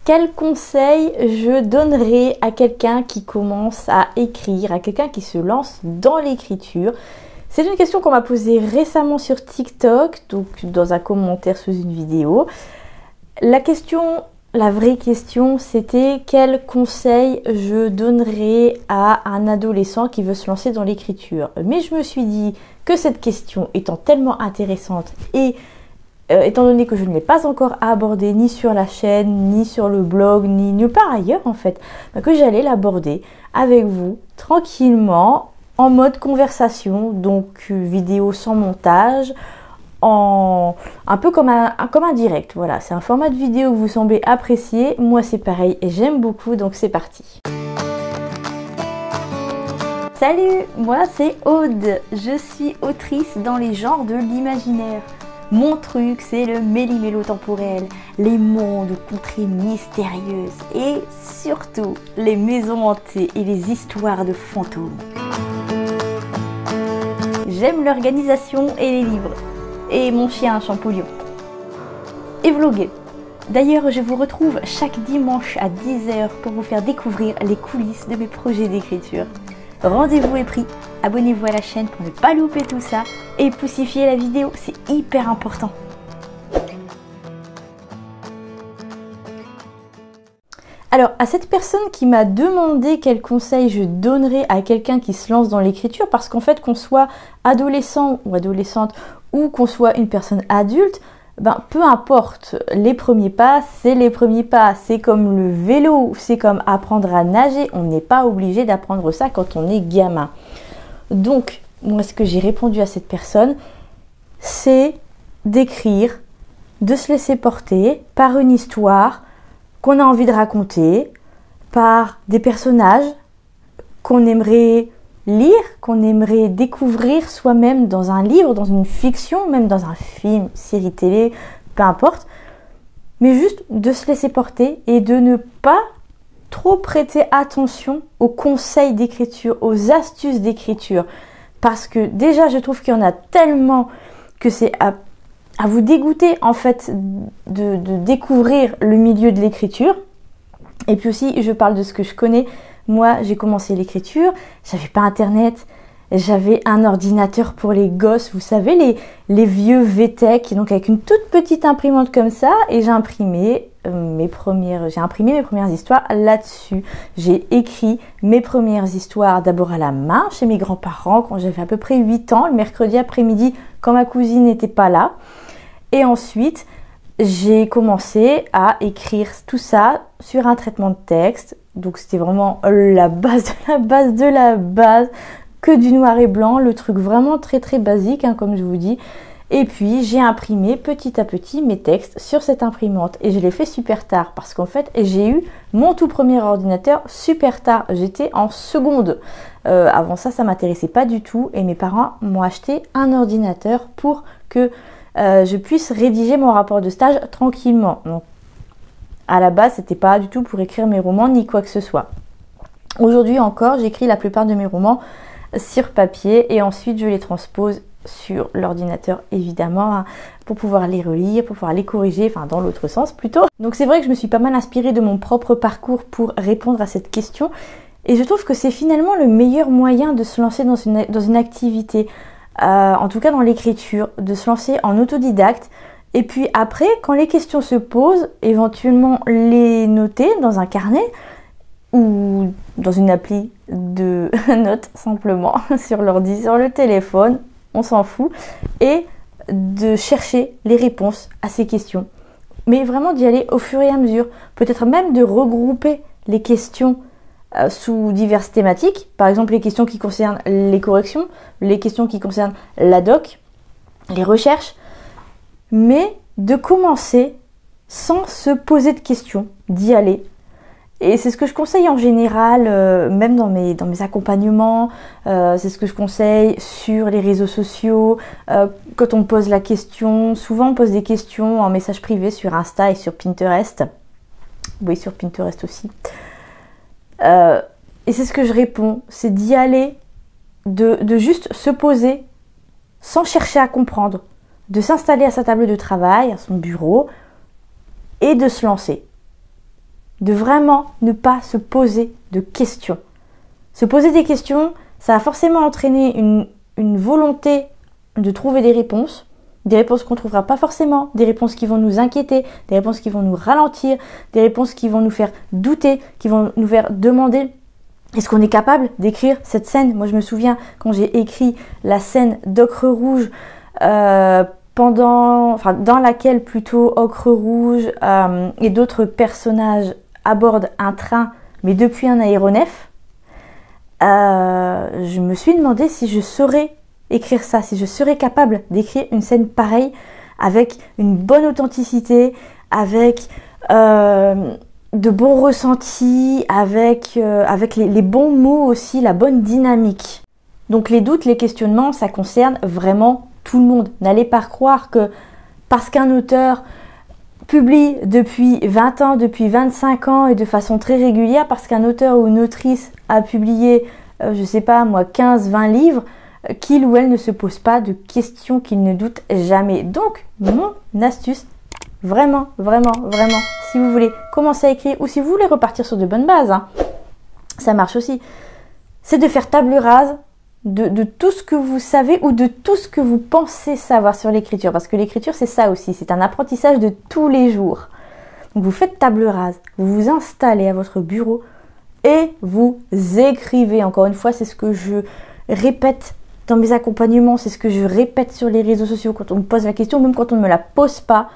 quel conseil je donnerais à quelqu'un qui commence à écrire, à quelqu'un qui se lance dans l'écriture? C'est une question qu'on m'a posée récemment sur TikTok, donc dans un commentaire sous une vidéo. La vraie question, c'était quel conseil je donnerais à un adolescent qui veut se lancer dans l'écriture. Mais je me suis dit que cette question étant tellement intéressante et étant donné que je ne l'ai pas encore abordée ni sur la chaîne, ni sur le blog, ni nulle part ailleurs en fait, que j'allais l'aborder avec vous tranquillement, en mode conversation, donc vidéo sans montage, un peu comme un direct. Voilà, c'est un format de vidéo que vous semblez apprécier. Moi c'est pareil et j'aime beaucoup, donc c'est parti. Salut, moi c'est Aude, je suis autrice dans les genres de l'imaginaire. Mon truc, c'est le méli-mélo temporel, les mondes, contrées mystérieuses et surtout les maisons hantées et les histoires de fantômes. J'aime l'organisation et les livres, et mon chien Champollion. Et vloguer. D'ailleurs, je vous retrouve chaque dimanche à 10 h pour vous faire découvrir les coulisses de mes projets d'écriture. Rendez-vous est pris, abonnez-vous à la chaîne pour ne pas louper tout ça et poussifiez la vidéo, c'est hyper important. Alors, à cette personne qui m'a demandé quel conseil je donnerais à quelqu'un qui se lance dans l'écriture, parce qu'en fait, qu'on soit adolescent ou adolescente ou qu'on soit une personne adulte, peu importe, les premiers pas, c'est les premiers pas. C'est comme le vélo, c'est comme apprendre à nager. On n'est pas obligé d'apprendre ça quand on est gamin. Donc, moi, ce que j'ai répondu à cette personne, c'est d'écrire, de se laisser porter par une histoire qu'on a envie de raconter, par des personnages qu'on aimerait lire, qu'on aimerait découvrir soi-même dans un livre, dans une fiction, même dans un film, série télé, peu importe. Mais juste de se laisser porter et de ne pas trop prêter attention aux conseils d'écriture, aux astuces d'écriture. Parce que déjà, je trouve qu'il y en a tellement que c'est à vous dégoûter en fait de découvrir le milieu de l'écriture. Et puis aussi, je parle de ce que je connais. Moi, j'ai commencé l'écriture, j'avais pas internet, j'avais un ordinateur pour les gosses, vous savez, les vieux VTech, donc avec une toute petite imprimante comme ça, et j'ai imprimé mes premières histoires là-dessus. J'ai écrit mes premières histoires d'abord à la main chez mes grands-parents quand j'avais à peu près 8 ans, le mercredi après-midi quand ma cousine n'était pas là. Et ensuite, j'ai commencé à écrire tout ça sur un traitement de texte. Donc c'était vraiment la base de la base de la base, que du noir et blanc, le truc vraiment très très basique, comme je vous dis. Et puis j'ai imprimé petit à petit mes textes sur cette imprimante. Et je l'ai fait super tard parce qu'en fait j'ai eu mon tout premier ordinateur super tard. J'étais en seconde. Avant ça, ça m'intéressait pas du tout. Et mes parents m'ont acheté un ordinateur pour que je puisse rédiger mon rapport de stage tranquillement. Donc, à la base, c'était pas du tout pour écrire mes romans ni quoi que ce soit. Aujourd'hui encore, j'écris la plupart de mes romans sur papier et ensuite je les transpose sur l'ordinateur évidemment pour pouvoir les relire, pour pouvoir les corriger, enfin dans l'autre sens plutôt. Donc c'est vrai que je me suis pas mal inspirée de mon propre parcours pour répondre à cette question et je trouve que c'est finalement le meilleur moyen de se lancer dans une activité, en tout cas dans l'écriture, de se lancer en autodidacte. Et puis après, quand les questions se posent, éventuellement les noter dans un carnet ou dans une appli de notes simplement sur l'ordi, sur le téléphone, on s'en fout, et de chercher les réponses à ces questions. Mais vraiment d'y aller au fur et à mesure, peut-être même de regrouper les questions sous diverses thématiques, par exemple les questions qui concernent les corrections, les questions qui concernent la doc, les recherches, mais de commencer sans se poser de questions, d'y aller. Et c'est ce que je conseille en général, même dans mes accompagnements, c'est ce que je conseille sur les réseaux sociaux, quand on me pose la question, souvent on pose des questions en message privé sur Insta et sur Pinterest, oui sur Pinterest aussi, et c'est ce que je réponds, c'est d'y aller, de juste se poser sans chercher à comprendre, de s'installer à sa table de travail, à son bureau, et de se lancer. de vraiment ne pas se poser de questions. Se poser des questions, ça va forcément entraîner une volonté de trouver des réponses qu'on ne trouvera pas forcément, des réponses qui vont nous inquiéter, des réponses qui vont nous ralentir, des réponses qui vont nous faire douter, qui vont nous faire demander est-ce qu'on est capable d'écrire cette scène. Moi je me souviens quand j'ai écrit la scène d'Ocre Rouge, dans laquelle plutôt Ocre Rouge et d'autres personnages abordent un train, mais depuis un aéronef, je me suis demandé si je saurais écrire ça, si je serais capable d'écrire une scène pareille, avec une bonne authenticité, avec de bons ressentis, avec les bons mots aussi, la bonne dynamique. Donc les doutes, les questionnements, ça concerne vraiment tout le monde. N'allez pas croire que parce qu'un auteur publie depuis 20 ans, depuis 25 ans et de façon très régulière, parce qu'un auteur ou une autrice a publié, 15-20 livres, qu'il ou elle ne se pose pas de questions, qu'il ne doute jamais. Donc, mon astuce, vraiment, si vous voulez commencer à écrire ou si vous voulez repartir sur de bonnes bases, ça marche aussi, c'est de faire table rase de tout ce que vous savez ou de tout ce que vous pensez savoir sur l'écriture. Parce que l'écriture, c'est ça aussi, c'est un apprentissage de tous les jours. Donc, vous faites table rase, vous vous installez à votre bureau et vous écrivez. Encore une fois, c'est ce que je répète dans mes accompagnements, c'est ce que je répète sur les réseaux sociaux quand on me pose la question, même quand on ne me la pose pas.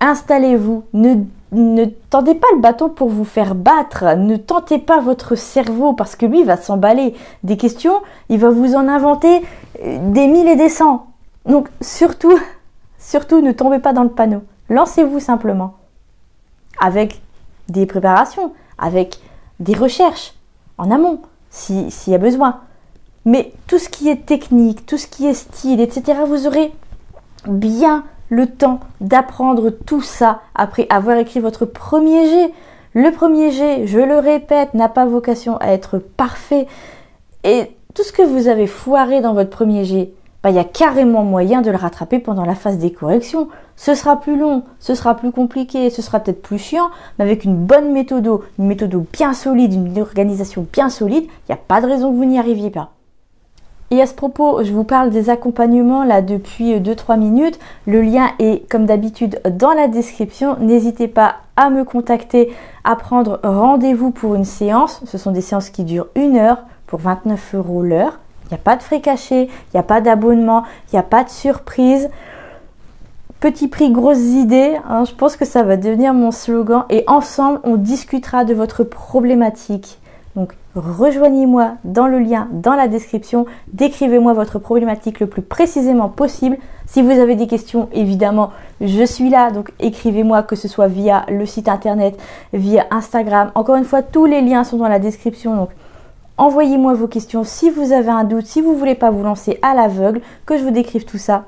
Installez-vous, ne tendez pas le bâton pour vous faire battre, ne tentez pas votre cerveau parce que lui il va s'emballer des questions, il va vous en inventer des mille et des cents. Donc surtout ne tombez pas dans le panneau, lancez-vous simplement avec des préparations, avec des recherches en amont s'il y a besoin. Mais tout ce qui est technique, tout ce qui est style, etc., vous aurez bien le temps d'apprendre tout ça après avoir écrit votre premier jet. Le premier jet, je le répète, n'a pas vocation à être parfait. Et tout ce que vous avez foiré dans votre premier jet, il y a carrément moyen de le rattraper pendant la phase des corrections. Ce sera plus long, ce sera plus compliqué, ce sera peut-être plus chiant, mais avec une bonne méthode, une méthode bien solide, une organisation bien solide, il n'y a pas de raison que vous n'y arriviez pas. Et à ce propos, je vous parle des accompagnements là depuis 2-3 minutes. Le lien est comme d'habitude dans la description. N'hésitez pas à me contacter, à prendre rendez-vous pour une séance. Ce sont des séances qui durent 1 heure pour 29 € l'heure. Il n'y a pas de frais cachés, il n'y a pas d'abonnement, il n'y a pas de surprise. Petit prix, grosses idées, je pense que ça va devenir mon slogan. Et ensemble, on discutera de votre problématique. Donc, rejoignez-moi dans le lien dans la description, décrivez-moi votre problématique le plus précisément possible. Si vous avez des questions, évidemment, je suis là, donc écrivez-moi, que ce soit via le site internet, via Instagram. Encore une fois, tous les liens sont dans la description, donc envoyez-moi vos questions si vous avez un doute, si vous ne voulez pas vous lancer à l'aveugle, que je vous décrive tout ça.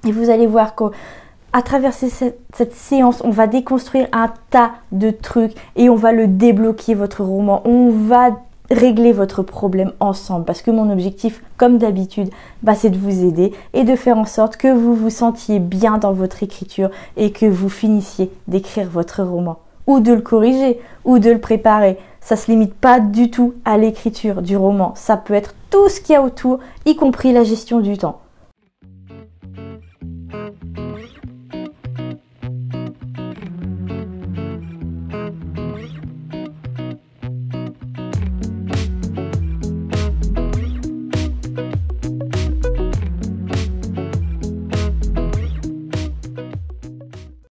Et vous allez voir qu'à travers cette séance, on va déconstruire un tas de trucs et on va le débloquer, votre roman. On va régler votre problème ensemble parce que mon objectif, comme d'habitude, c'est de vous aider et de faire en sorte que vous vous sentiez bien dans votre écriture et que vous finissiez d'écrire votre roman ou de le corriger ou de le préparer. Ça ne se limite pas du tout à l'écriture du roman. Ça peut être tout ce qu'il y a autour, y compris la gestion du temps.